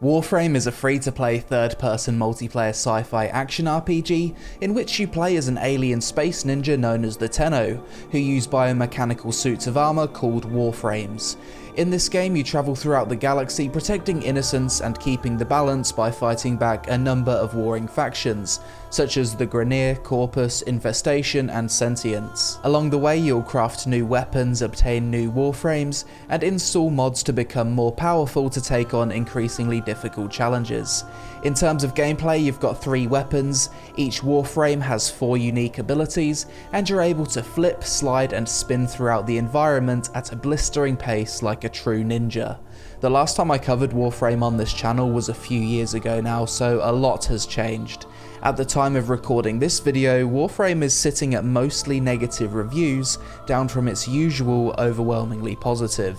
Warframe is a free-to-play third-person multiplayer sci-fi action RPG in which you play as an alien space ninja known as the Tenno, who use biomechanical suits of armor called Warframes. In this game, you travel throughout the galaxy protecting innocents and keeping the balance by fighting back a number of warring factions, such as the Grineer, Corpus, Infestation and Sentients. Along the way, you'll craft new weapons, obtain new Warframes, and install mods to become more powerful to take on increasingly difficult challenges. In terms of gameplay, you've got 3 weapons, each Warframe has 4 unique abilities, and you're able to flip, slide and spin throughout the environment at a blistering pace like a true ninja. The last time I covered Warframe on this channel was a few years ago now, so a lot has changed. At the time of recording this video, Warframe is sitting at mostly negative reviews, down from its usual overwhelmingly positive.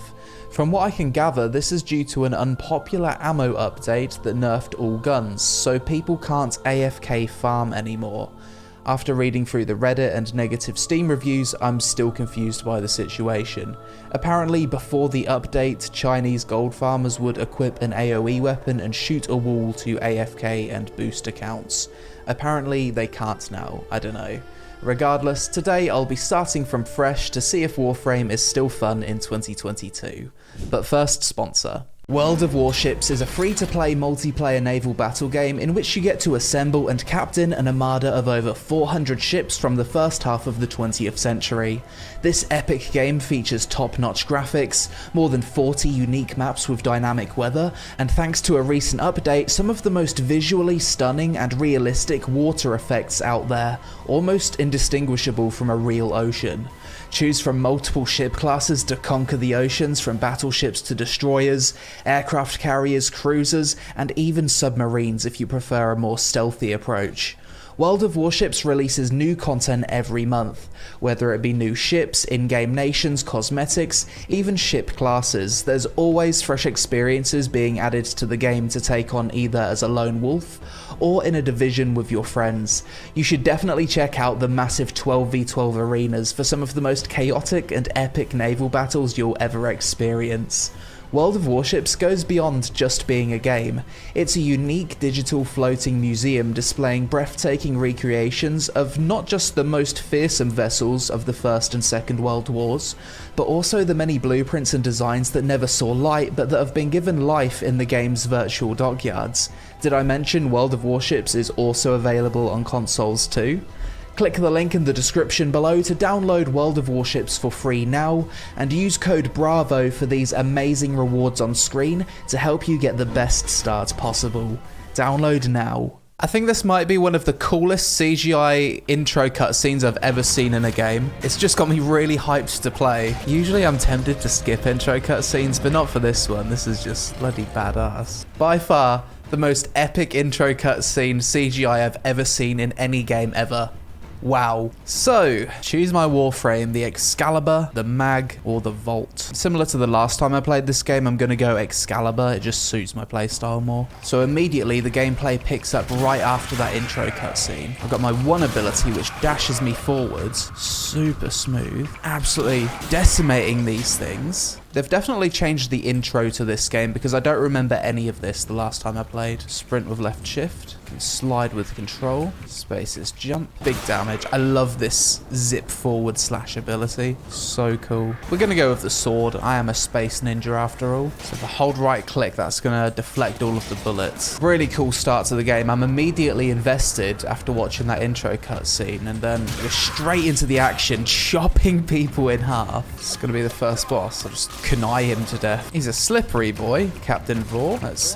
From what I can gather, this is due to an unpopular ammo update that nerfed all guns, so people can't AFK farm anymore. After reading through the Reddit and negative Steam reviews, I'm still confused by the situation. Apparently, before the update, Chinese gold farmers would equip an AoE weapon and shoot a wall to AFK and boost accounts. Apparently, they can't now, I don't know. Regardless, today I'll be starting from fresh to see if Warframe is still fun in 2022. But first, sponsor. World of Warships is a free-to-play multiplayer naval battle game in which you get to assemble and captain an armada of over 400 ships from the first half of the 20th century. This epic game features top-notch graphics, more than 40 unique maps with dynamic weather, and thanks to a recent update, some of the most visually stunning and realistic water effects out there, almost indistinguishable from a real ocean. Choose from multiple ship classes to conquer the oceans, from battleships to destroyers, aircraft carriers, cruisers, and even submarines if you prefer a more stealthy approach. World of Warships releases new content every month, whether it be new ships, in-game nations, cosmetics, even ship classes. There's always fresh experiences being added to the game to take on either as a lone wolf or in a division with your friends. You should definitely check out the massive 12v12 arenas for some of the most chaotic and epic naval battles you'll ever experience. World of Warships goes beyond just being a game. It's a unique digital floating museum displaying breathtaking recreations of not just the most fearsome vessels of the First and Second World Wars, but also the many blueprints and designs that never saw light but that have been given life in the game's virtual dockyards. Did I mention World of Warships is also available on consoles too? Click the link in the description below to download World of Warships for free now, and use code BRAVO for these amazing rewards on screen to help you get the best start possible. Download now. I think this might be one of the coolest CGI intro cutscenes I've ever seen in a game. It's just got me really hyped to play. Usually I'm tempted to skip intro cutscenes, but not for this one. This is just bloody badass. By far, the most epic intro cutscene CGI I've ever seen in any game ever. Wow. So, choose my Warframe, the Excalibur, the Mag, or the Vault. Similar to the last time I played this game, I'm going to go Excalibur, it just suits my playstyle more. So immediately the gameplay picks up right after that intro cutscene. I've got my one ability which dashes me forwards, super smooth, absolutely decimating these things. They've definitely changed the intro to this game because I don't remember any of this the last time I played. Sprint with left shift, can slide with control, space is jump, big damage. I love this zip forward slash ability, so cool. We're gonna go with the sword. I am a space ninja after all. So if I hold right click, that's gonna deflect all of the bullets. Really cool start to the game. I'm immediately invested after watching that intro cutscene, and then we're straight into the action, chopping people in half. It's gonna be the first boss. I'll just kunai him to death. He's a slippery boy, Captain Vor. Let's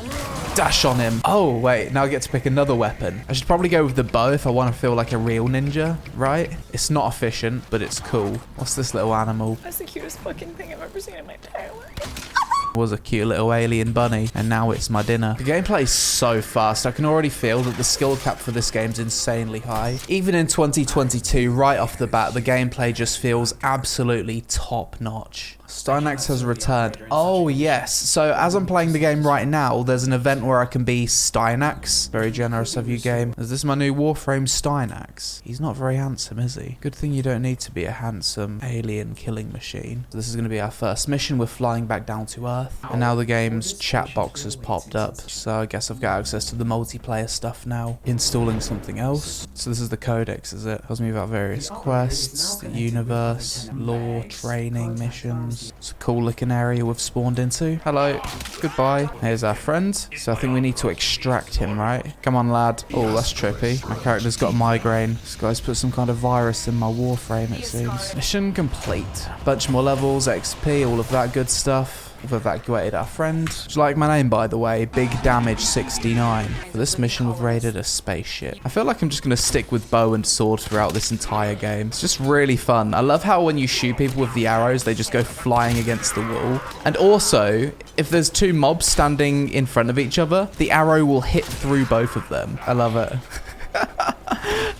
dash on him. Oh, wait, now I get to pick another weapon. I should probably go with the bow if I want to feel like a real ninja, right? It's not efficient, but it's cool. What's this little animal? That's the cutest fucking thing I've ever seen in my entire life. Was a cute little alien bunny, and now it's my dinner. The gameplay is so fast. I can already feel that the skill cap for this game's insanely high. Even in 2022, right off the bat, the gameplay just feels absolutely top notch. Stynax has returned. Oh, yes. So as I'm playing the game right now, there's an event where I can be Stynax. Very generous of you, game. Is this my new Warframe Stynax? He's not very handsome, is he? Good thing you don't need to be a handsome alien killing machine. So this is going to be our first mission. We're flying back down to Earth. And now the game's chat box has popped up. So I guess I've got access to the multiplayer stuff now. Installing something else. So this is the codex, is it? Tells me about various quests, the universe, lore, training, missions. It's a cool looking area we've spawned into. Hello. Goodbye. Here's our friend. So I think we need to extract him, right? Come on, lad. Oh, that's trippy. My character's got a migraine. This guy's put some kind of virus in my Warframe, it seems. Mission complete. Bunch more levels, XP, all of that good stuff. We've evacuated our friend. Do you like my name, by the way? Big Damage 69. For this mission, we've raided a spaceship. I feel like I'm just going to stick with bow and sword throughout this entire game. It's just really fun. I love how when you shoot people with the arrows, they just go flying against the wall. And also, if there's two mobs standing in front of each other, the arrow will hit through both of them. I love it.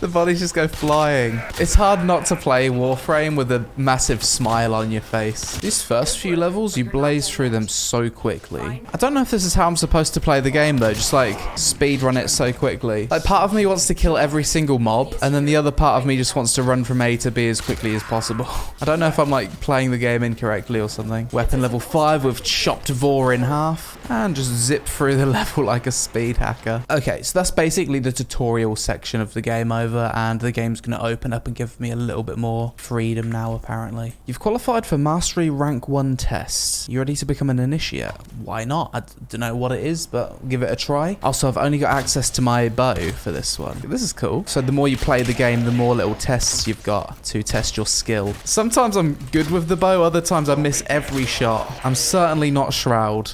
The bodies just go flying. It's hard not to play Warframe with a massive smile on your face. These first few levels, you blaze through them so quickly. I don't know if this is how I'm supposed to play the game though, just like speed run it so quickly. Like part of me wants to kill every single mob, and then the other part of me just wants to run from A to B as quickly as possible. I don't know if I'm like playing the game incorrectly or something. Weapon level 5, we've chopped Vor in half and just zip through the level like a speed hacker. Okay, so that's basically the tutorial section of the game over, and the game's going to open up and give me a little bit more freedom now, apparently. You've qualified for Mastery Rank 1 tests. You ready to become an initiate? Why not? I don't know what it is, but I'll give it a try. Also, I've only got access to my bow for this one. This is cool. So the more you play the game, the more little tests you've got to test your skill. Sometimes I'm good with the bow, other times I miss every shot. I'm certainly not Shroud.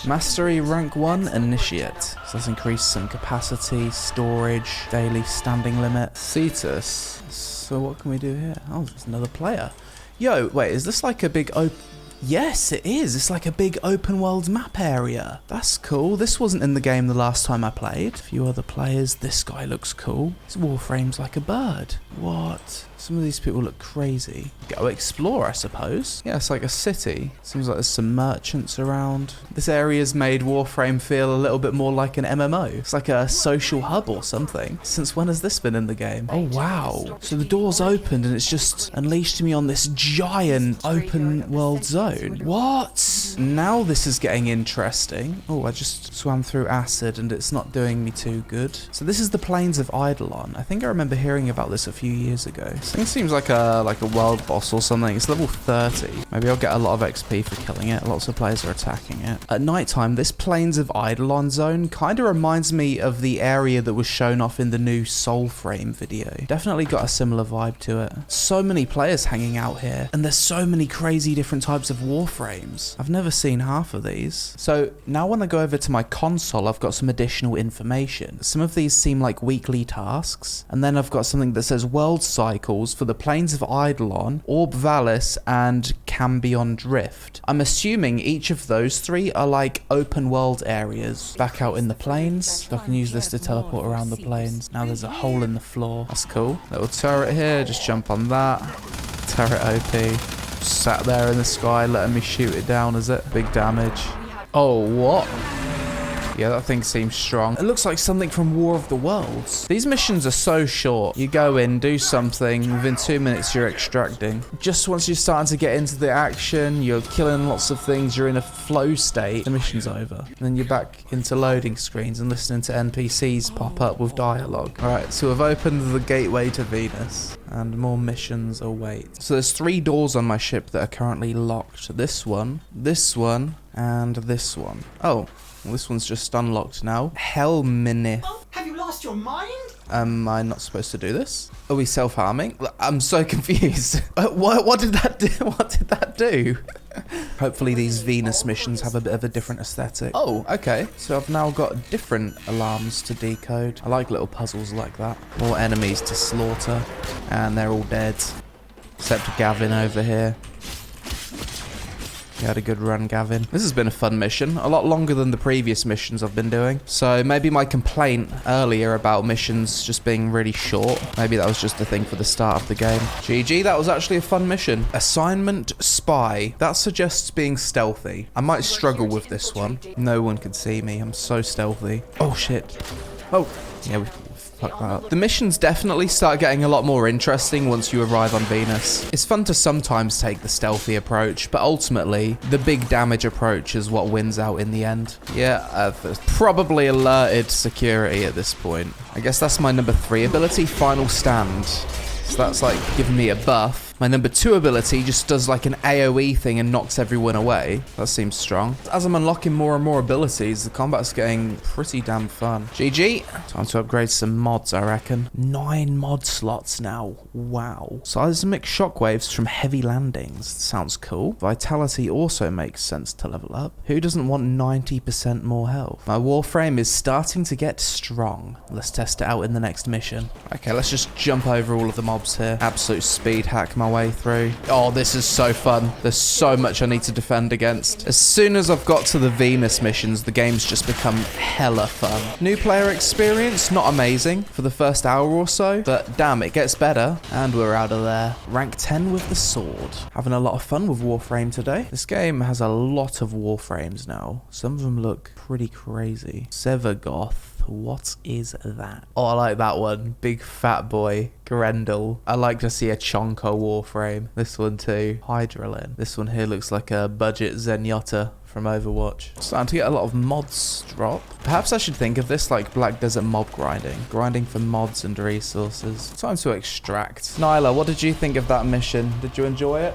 Mastery Rank 1 Initiate. So let's increase some capacity, storage, daily standing limit. Cetus. So what can we do here? Oh, there's another player. Yo, wait, is this like a big open... Yes, it is. It's like a big open world map area. That's cool. This wasn't in the game the last time I played. A few other players. This guy looks cool. His Warframe's like a bird. What? Some of these people look crazy. Go explore, I suppose. Yeah, it's like a city. Seems like there's some merchants around. This area's made Warframe feel a little bit more like an MMO. It's like a social hub or something. Since when has this been in the game? Oh, wow. So the door's opened and it's just unleashed me on this giant open world zone. What? Now this is getting interesting. Oh, I just swam through acid and it's not doing me too good. So this is the plains of Eidolon. I think I remember hearing about this a few years ago. I think it seems like a world boss or something. It's level 30. Maybe I'll get a lot of XP for killing it. Lots of players are attacking it. At nighttime, this Plains of Eidolon zone kind of reminds me of the area that was shown off in the new Warframe video. Definitely got a similar vibe to it. So many players hanging out here, and there's so many crazy different types of Warframes. I've never seen half of these. So now when I go over to my console, I've got some additional information. Some of these seem like weekly tasks, and then I've got something that says world cycles for the Plains of Eidolon, Orb Valis, and Cambion Drift. I'm assuming each of those three are like open world areas. Back out in the plains, so I can use this to teleport around the plains. Now there's a hole in the floor. That's cool. Little turret here, just jump on that. Turret OP. Sat there in the sky letting me shoot it down, is it? Big damage. Oh, what? Yeah, that thing seems strong. It looks like something from War of the Worlds. These missions are so short. You go in, do something, within 2 minutes you're extracting. Just once you're starting to get into the action, you're killing lots of things, you're in a flow state, the mission's over. And then you're back into loading screens and listening to NPCs pop up with dialogue. Alright, so we've opened the gateway to Venus. And more missions await. So there's 3 doors on my ship that are currently locked. This one, and this one. Oh. Well, this one's just unlocked now. Helminith. Oh, have you lost your mind? Am I not supposed to do this? Are we self-harming? I'm so confused. What did that do? What did that do? Hopefully these Venus missions have a bit of a different aesthetic. Oh, okay. So I've now got different alarms to decode. I like little puzzles like that. More enemies to slaughter. And they're all dead. Except Gavin over here. You had a good run, Gavin. This has been a fun mission, a lot longer than the previous missions I've been doing. So maybe my complaint earlier about missions just being really short, maybe that was just the thing for the start of the game. GG, that was actually a fun mission. Assignment Spy. That suggests being stealthy. I might struggle with this one. No one can see me. I'm so stealthy. Oh, shit. Oh, yeah, we fucked that up. The missions definitely start getting a lot more interesting once you arrive on Venus. It's fun to sometimes take the stealthy approach, but ultimately, the big damage approach is what wins out in the end. Yeah, I've probably alerted security at this point. I guess that's my number 3 ability, Final Stand. So that's like giving me a buff. My number 2 ability just does like an AoE thing and knocks everyone away. That seems strong. As I'm unlocking more and more abilities, the combat's getting pretty damn fun. GG. Time to upgrade some mods, I reckon. 9 mod slots now. Wow. Seismic shockwaves from heavy landings. Sounds cool. Vitality also makes sense to level up. Who doesn't want 90% more health? My Warframe is starting to get strong. Let's test it out in the next mission. Okay, let's just jump over all of the mobs here. Absolute speed hack my way through. Oh, this is so fun. There's so much I need to defend against. As soon as I've got to the Venus missions, the game's just become hella fun. New player experience, not amazing for the first hour or so, but damn, it gets better. And we're out of there. Rank 10 with the sword. Having a lot of fun with Warframe today. This game has a lot of Warframes now. Some of them look pretty crazy. Severgoth. What is that? Oh, I like that one. Big fat boy. Grendel. I like to see a Chonko Warframe. This one too. Eidolon. This one here looks like a budget Zenyatta from Overwatch. Starting to get a lot of mods drop. Perhaps I should think of this like Black Desert mob grinding. Grinding for mods and resources. Time to extract. Nyla, what did you think of that mission? Did you enjoy it?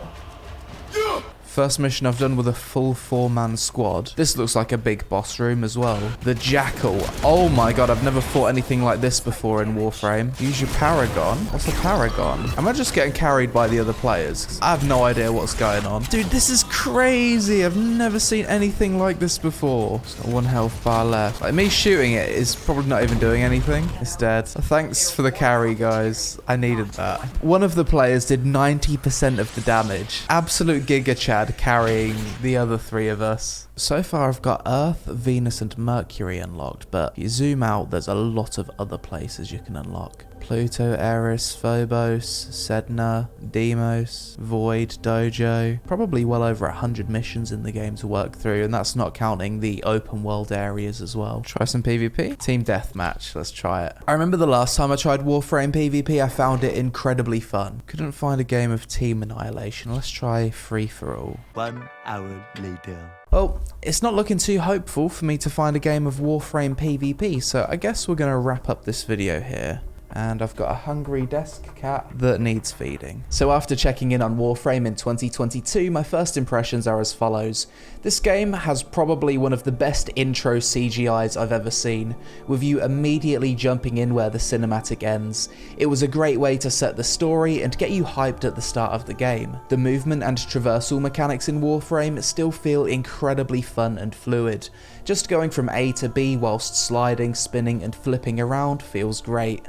Yeah. First mission I've done with a full 4-man squad. This looks like a big boss room as well. The Jackal. Oh my god, I've never fought anything like this before in Warframe. Use your Paragon. What's a Paragon? Am I just getting carried by the other players? 'Cause I have no idea what's going on. Dude, this is crazy. I've never seen anything like this before. It's got 1 health bar left. Like, me shooting it is probably not even doing anything. It's dead. So thanks for the carry, guys. I needed that. One of the players did 90% of the damage. Absolute Giga Chad carrying the other 3 of us. So far I've got Earth, Venus and Mercury unlocked, but if you zoom out there's a lot of other places you can unlock. Pluto, Eris, Phobos, Sedna, Deimos, Void, Dojo. Probably well over 100 missions in the game to work through, and that's not counting the open world areas as well. Try some PvP? Team Deathmatch, let's try it. I remember the last time I tried Warframe PvP, I found it incredibly fun. Couldn't find a game of Team Annihilation. Let's try Free For All. 1 hour later. Well, it's not looking too hopeful for me to find a game of Warframe PvP, so I guess we're going to wrap up this video here. And I've got a hungry desk cat that needs feeding. So after checking in on Warframe in 2022, my first impressions are as follows. This game has probably one of the best intro CGIs I've ever seen, with you immediately jumping in where the cinematic ends. It was a great way to set the story and get you hyped at the start of the game. The movement and traversal mechanics in Warframe still feel incredibly fun and fluid. Just going from A to B whilst sliding, spinning and flipping around feels great.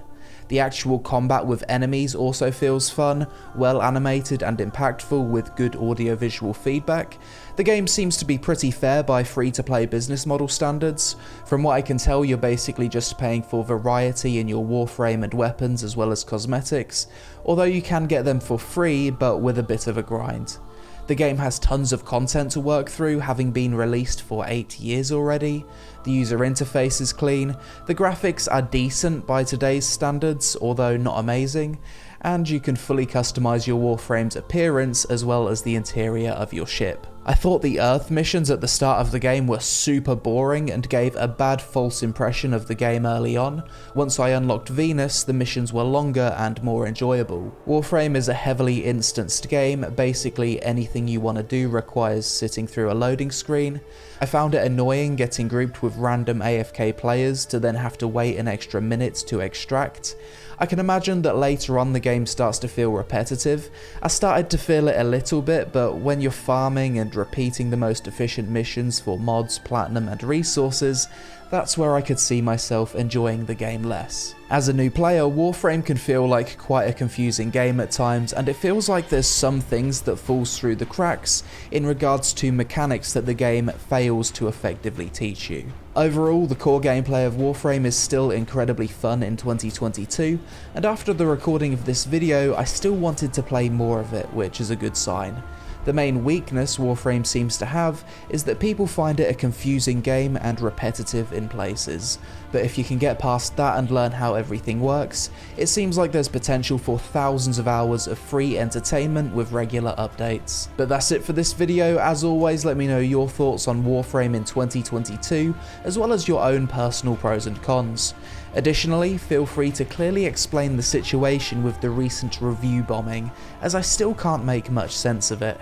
The actual combat with enemies also feels fun, well animated and impactful with good audio-visual feedback. The game seems to be pretty fair by free-to-play business model standards. From what I can tell, you're basically just paying for variety in your Warframe and weapons as well as cosmetics, although you can get them for free but with a bit of a grind. The game has tons of content to work through, having been released for 8 years already. The user interface is clean, the graphics are decent by today's standards, although not amazing, and you can fully customize your Warframe's appearance as well as the interior of your ship. I thought the Earth missions at the start of the game were super boring and gave a bad false impression of the game early on. Once I unlocked Venus, the missions were longer and more enjoyable. Warframe is a heavily instanced game, basically anything you want to do requires sitting through a loading screen. I found it annoying getting grouped with random AFK players to then have to wait an extra minute to extract. I can imagine that later on the game starts to feel repetitive. I started to feel it a little bit, but when you're farming and repeating the most efficient missions for mods, platinum and resources, that's where I could see myself enjoying the game less. As a new player, Warframe can feel like quite a confusing game at times, and it feels like there's some things that falls through the cracks in regards to mechanics that the game fails to effectively teach you. Overall, the core gameplay of Warframe is still incredibly fun in 2022, and after the recording of this video, I still wanted to play more of it, which is a good sign. The main weakness Warframe seems to have is that people find it a confusing game and repetitive in places, but if you can get past that and learn how everything works, it seems like there's potential for thousands of hours of free entertainment with regular updates. But that's it for this video. As always, let me know your thoughts on Warframe in 2022, as well as your own personal pros and cons. Additionally, feel free to clearly explain the situation with the recent review bombing, as I still can't make much sense of it.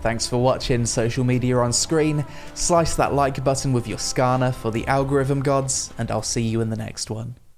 Thanks for watching Social Media on Screen. Slice that like button with your Skarner for the algorithm gods, and I'll see you in the next one.